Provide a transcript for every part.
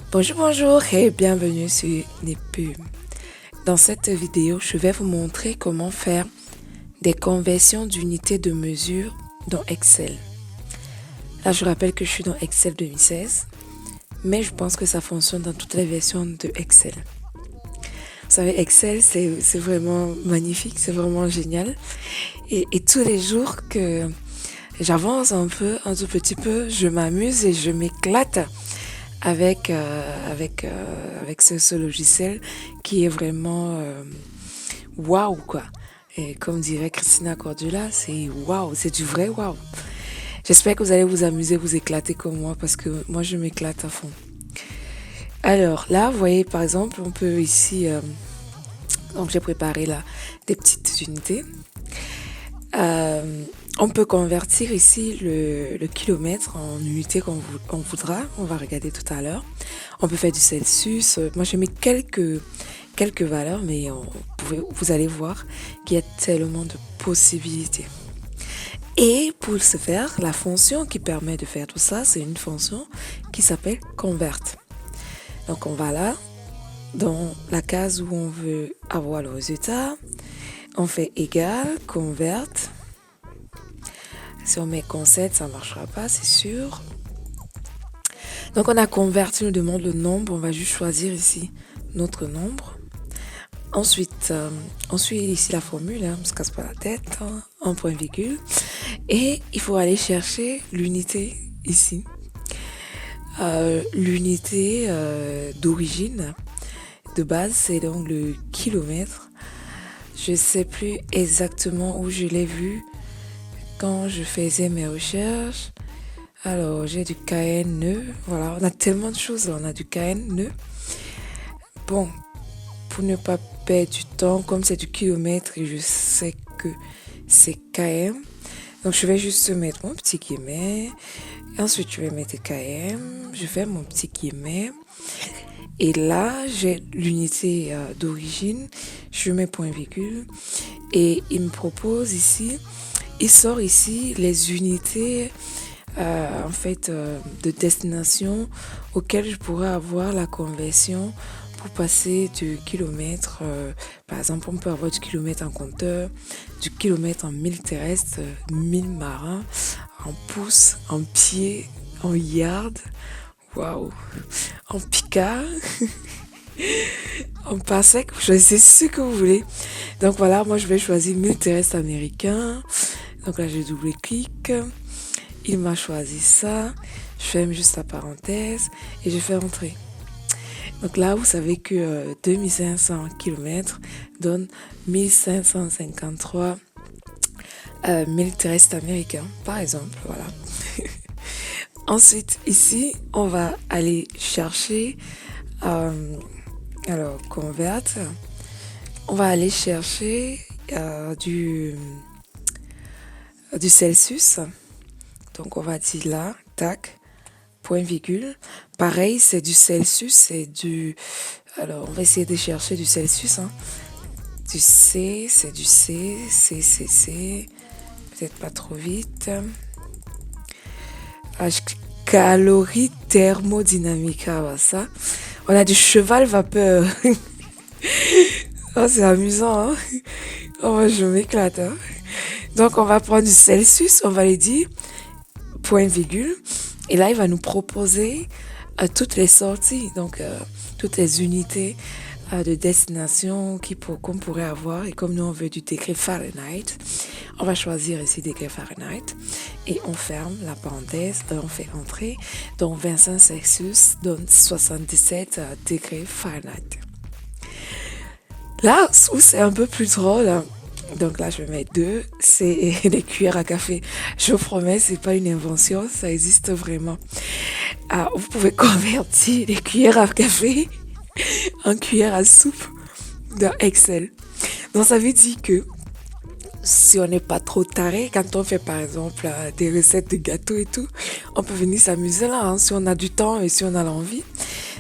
Bonjour et bienvenue sur Nipu. Dans cette vidéo, je vais vous montrer comment faire des conversions d'unités de mesure dans Excel. Là, je rappelle que je suis dans Excel 2016, mais je pense que ça fonctionne dans toutes les versions de Excel. Vous savez, Excel, c'est vraiment magnifique, c'est vraiment génial. Et tous les jours que j'avance un tout petit peu, je m'amuse et je m'éclate avec ce logiciel qui est vraiment waouh quoi. Et comme dirait Christina Cordula, c'est waouh, c'est du vrai waouh. J'espère que vous allez vous amuser, vous éclater comme moi parce que moi je m'éclate à fond. Alors là, vous voyez par exemple, on peut ici, donc j'ai préparé là des petites unités. On peut convertir ici le kilomètre en unités qu'on voudra. On va regarder tout à l'heure. On peut faire du Celsius. Moi, j'ai mis quelques valeurs, mais vous allez voir qu'il y a tellement de possibilités. Et pour ce faire, la fonction qui permet de faire tout ça, c'est une fonction qui s'appelle convert. Donc, on va là, dans la case où on veut avoir le résultat. On fait égal, convert. Si on met concept, ça ne marchera pas, c'est sûr. Donc, on a converti, on nous demande le nombre. On va juste choisir ici notre nombre. Ensuite, on suit ici la formule, on ne se casse pas la tête, en point virgule. Et il faut aller chercher l'unité ici. L'unité d'origine, de base, c'est donc le kilomètre. Je ne sais plus exactement où je l'ai vu quand je faisais mes recherches. Alors, j'ai du KN, voilà, on a tellement de choses, on a du KN. Bon, pour ne pas perdre du temps, comme c'est du kilomètre et je sais que c'est KM, donc je vais juste mettre mon petit guillemet, et ensuite je vais mettre KM, je fais mon petit guillemet, et là j'ai l'unité d'origine, je mets point virgule, et il me propose ici, il sort ici les unités de destination auxquelles je pourrais avoir la conversion pour passer du kilomètre. Par exemple, on peut avoir du kilomètre en compteur, du kilomètre en mille terrestres, 1000 marins, en pouces, en pieds, en yards, waouh, en picard, en parsec, vous choisissez ce que vous voulez. Donc voilà, moi je vais choisir 1000 terrestres américains. Donc là, j'ai double-clic. Il m'a choisi ça. Je ferme juste la parenthèse et je fais entrer. Donc là, vous savez que 2500 km donne 1553 000 terrestres américains, par exemple. Voilà. Ensuite, ici, on va aller chercher, convert. On va aller chercher du Celsius. Donc, on va dire là, tac, point virgule. Pareil, c'est du Celsius, c'est du... Alors, on va essayer de chercher du Celsius. Du C, c'est du C, C. Peut-être pas trop vite. Calories thermodynamiques, ça. On a du cheval vapeur. Oh, c'est amusant, hein? Oh, je m'éclate, hein? Donc, on va prendre du Celsius, on va lui dire point virgule. Et là, il va nous proposer toutes les sorties, donc toutes les unités de destination qu'on pourrait avoir. Et comme nous, on veut du degré Fahrenheit, on va choisir ici degré Fahrenheit. Et on ferme la parenthèse, on fait entrer. Donc, 25 Celsius donne 77 degrés Fahrenheit. Là où c'est un peu plus drôle, donc là je vais mettre 2, c'est des cuillères à café. Je vous promets, c'est pas une invention, ça existe vraiment. Vous pouvez convertir les cuillères à café en cuillères à soupe dans Excel. Donc ça veut dire que si on n'est pas trop taré, quand on fait par exemple des recettes de gâteaux et tout, on peut venir s'amuser là, si on a du temps et si on a l'envie.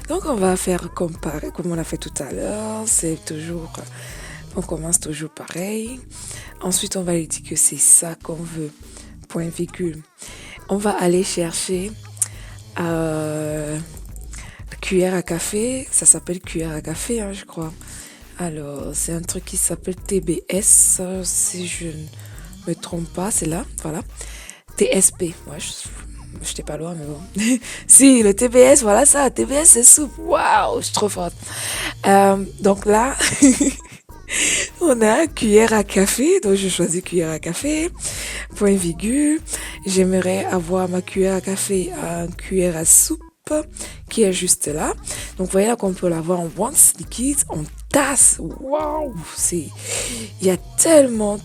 Donc on va faire comme on a fait tout à l'heure, on commence toujours pareil. Ensuite on va lui dire que c'est ça qu'on veut, point virgule. On va aller chercher Cuillère à café, ça s'appelle cuillère à café, hein, je crois. Alors, c'est un truc qui s'appelle TBS, si je ne me trompe pas, c'est là, voilà. TSP, ouais, je n'étais pas loin, mais bon. Si, le TBS, voilà ça, TBS c'est soupe, waouh, je suis trop forte. Donc là, on a cuillère à café, donc je choisis cuillère à café, point virgule. J'aimerais avoir ma cuillère à café en cuillère à soupe qui est juste là. Donc vous voyez là qu'on peut l'avoir en once liquide, en tasse. Waouh, il y a tellement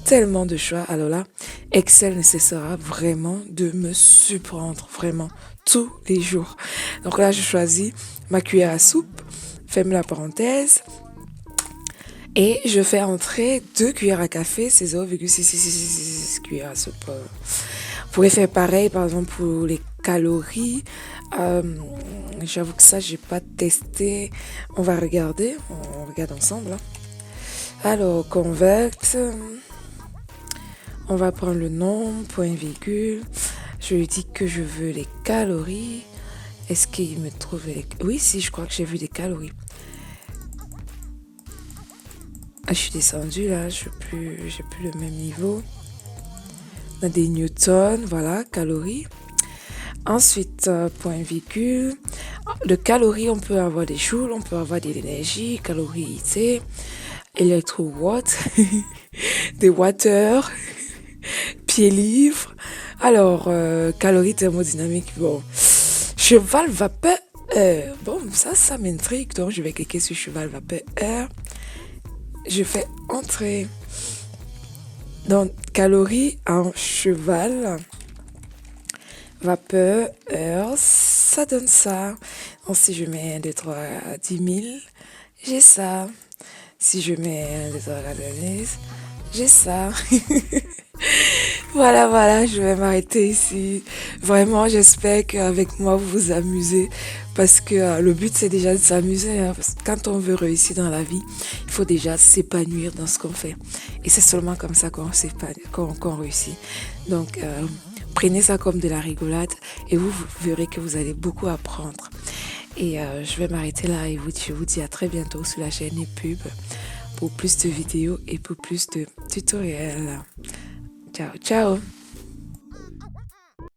de choix. Alors là, Excel nécessitera vraiment de me surprendre vraiment tous les jours. Donc là, je choisis ma cuillère à soupe, ferme la parenthèse. Et je fais entrer 2 cuillères à café, c'est 0,666 cuillères à soupe. Vous pouvez faire pareil, par exemple, pour les calories. J'avoue que ça, j'ai pas testé. On va regarder. On regarde ensemble. Hein. Alors, convert. On va prendre le nom, point virgule. Je lui dis que je veux les calories. Est-ce qu'il me trouve les... Oui, si, je crois que j'ai vu des calories. Ah, je suis descendue là, j'ai plus le même niveau. On a des newtons, voilà, calories. Ensuite, point virgule. De calories, on peut avoir des joules, on peut avoir de l'énergie, calories IT, électrowatt, des water, pieds livres. Alors, calories thermodynamiques, bon. Cheval vapeur. Bon, ça m'intrigue, donc je vais cliquer sur cheval vapeur. Je fais entrer dans calories en cheval, vapeur, heure, ça donne ça. Donc, si je mets 1, 2, 3, 10 000, j'ai ça. Si je mets 1, 2, 3, 4, 10, j'ai ça. Voilà, je vais m'arrêter ici. Vraiment, j'espère qu'avec moi, vous vous amusez. Parce que le but, c'est déjà de s'amuser. Hein, parce que quand on veut réussir dans la vie, il faut déjà s'épanouir dans ce qu'on fait. Et c'est seulement comme ça qu'on réussit. Donc, prenez ça comme de la rigolade. Et vous verrez que vous allez beaucoup apprendre. Et je vais m'arrêter là. Et je vous dis à très bientôt sur la chaîne EPUB pour plus de vidéos et pour plus de tutoriels. Ciao, ciao!